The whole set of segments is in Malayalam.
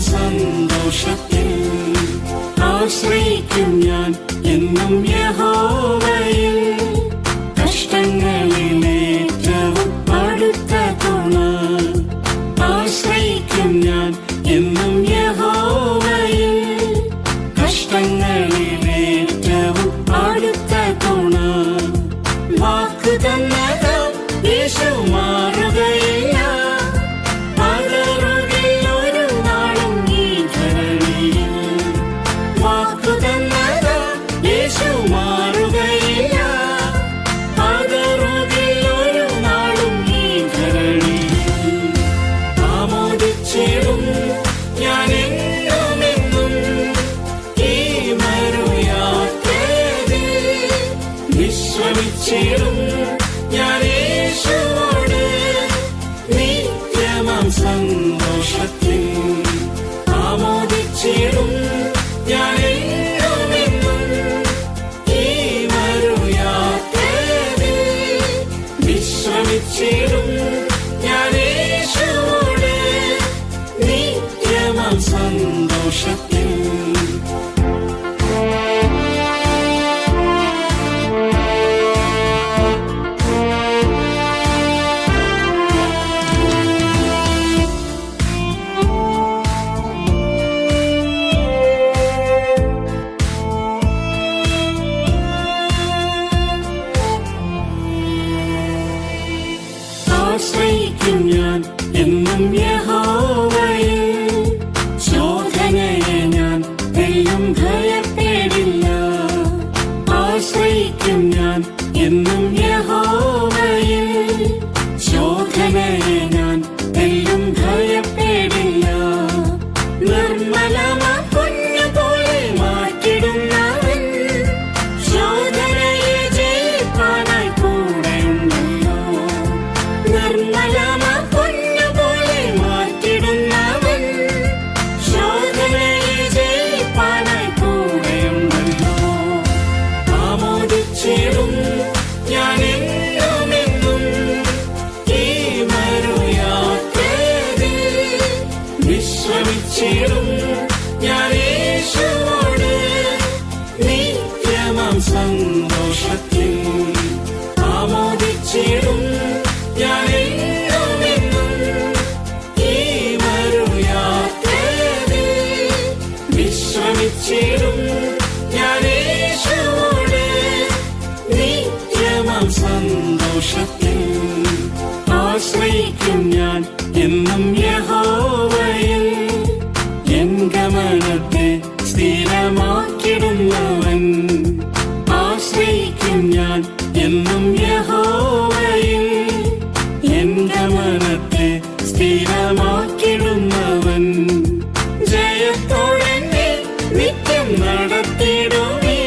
സന്തോഷത്തിൽ ആശ്രയിക്കും ഞാൻ എന്നും യഹോവയിൽ. കഷ്ടങ്ങളിലേറ്റവും അടുത്ത തുണ ആശ്രയിക്കും ഞാൻ എന്നും യഹോവയിൽ. കഷ്ടങ്ങളിലേറ്റവും അടുത്ത തുണ വാക്ക് തന്നതാം യേശു മാറുകയില്ല. പകരുകിൽ ഒരു നാളും ഈ ധരണിയിൽ. വാക്ക് തന്നതാം യേശു മാറുകയില്ല. പകരുകിൽ ഒരു നാളും ഈ ധരണിയിൽ. ആമോദിച്ചിടും ഞാൻ എന്നുമെന്നും ഈ മരുയാത്രയിൽ. വിശ്രമിച്ചിടും ഞാൻ യേശുവോട് നിത്യമാം സന്തോഷത്തിൽ. ആമോദിച്ചിടും ഞാൻ എന്നുമെന്നും ഈ മരുയാത്രയിൽ. വിശ്രമിച്ചിടും ഞാൻ യേശുവോട് നിത്യമാം സന്തോഷത്തിൽ. ആശ്രയിക്കും ഞാൻ എന്നും യഹോവയിൽ. ശോധനയെ ഞാൻ വെല്ലും ഭയപ്പെടില്ല. ആശ്രയിക്കും ഞാൻ എന്നും യഹോവയിൽ. ശോധനയെ ഞാൻ വെല്ലും ഭയപ്പെടില്ല. നിർമ്മലമാ പൊന്നുപോലെ മാറ്റിടുന്നവൻ ശോധനയെ ജയിപ്പാനായി കൂടെയുണ്ടല്ലോ. നിർമ്മലമാ പൊന്നുപോലെ മാറ്റിടുന്നവൻ ശോധനയെ ജയിപ്പാനായി കൂടെയുണ്ടല്ലോ. ആമോദിച്ചിടും ഞാൻ എന്നുമെന്നും ഈ മരുയാത്രയിൽ. വിശ്രമിച്ചിടും ഞാൻ യേശുവോട് നിത്യമാം സന്തോഷത്തിൽ. ആമോദിച്ചിടും ഞാൻ എന്നുമെന്നും ഈ മരുയാത്രയിൽ. വിശ്രമിച്ചിടും ഞാൻ യേശുവോട് നിത്യമാം സന്തോഷത്തിൽ. ആശ്രയിക്കും ഞാൻ എന്നും യഹോവയിൽ. എൻ ഗമനത്തെ സ്ഥിരമാക്കിടുന്നവൻ. ആശ്രയിക്കും ഞാൻ എന്നും യഹോവയിൽ. എൻ ഗമനത്തെ സ്ഥിരമാക്കിടുന്നവൻ. ജയത്തോടെ നിത്യം നടത്തിടുമേ.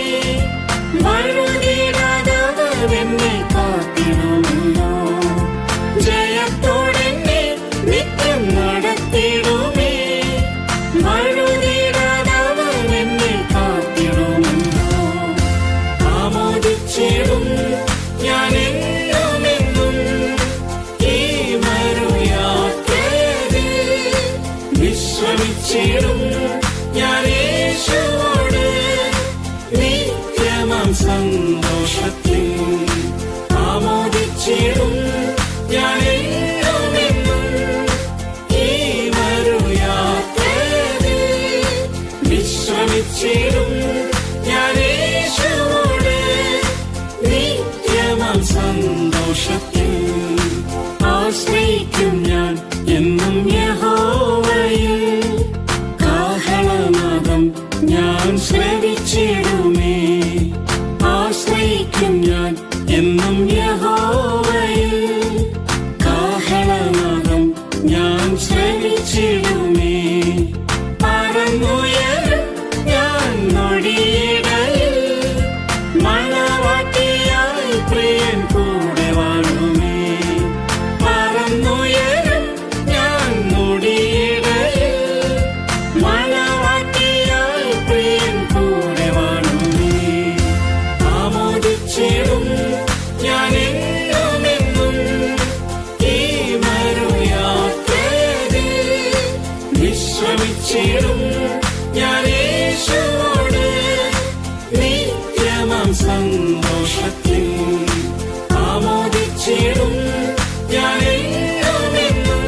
വഴുതിടാതവർ എന്നെ കാത്തിടുമല്ലോ. ജയത്തോടെ നിത്യം നടത്തിടുമേ. വഴുതിടാതവർ എന്നെ കാത്തിടുമല്ലോ. ആമോദിച്ചിടും ഞാൻ എന്നുമെന്നും ഈ മരുയാത്രയിൽ. വിശ്രമിച്ചിടും ഞാൻ യേശുവോട് നിത്യമാം സന്തോഷത്തിൽ. ആമോദിച്ചിടും ഞാൻ എന്നുമെന്നും ഈ മരുയാത്രയിൽ. വിശ്രമിച്ചിടും ഞാൻ യേശുവോട് നിത്യമാം സന്തോഷത്തിൽ. ആശ്രയിക്കും ഞാൻ എന്നും യഹോവയിൽ. കാഹളനാദം ഞാൻ ശ്രവിച്ചിടുമേ. ആശ്രയിക്കും വിശ്രമിച്ചിടും ഞാൻ യേശുവോട് നിത്യമാം സന്തോഷത്തിൽ ആമോദിച്ചിടും ഞാൻ എന്നുമെന്നും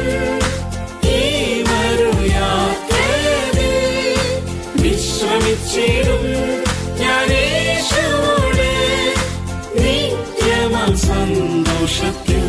ഈ മറുയാത്രയിൽ വിശ്രമിച്ചിടും ഞാൻ യേശുവോട് നിത്യമാം സന്തോഷത്തിൽ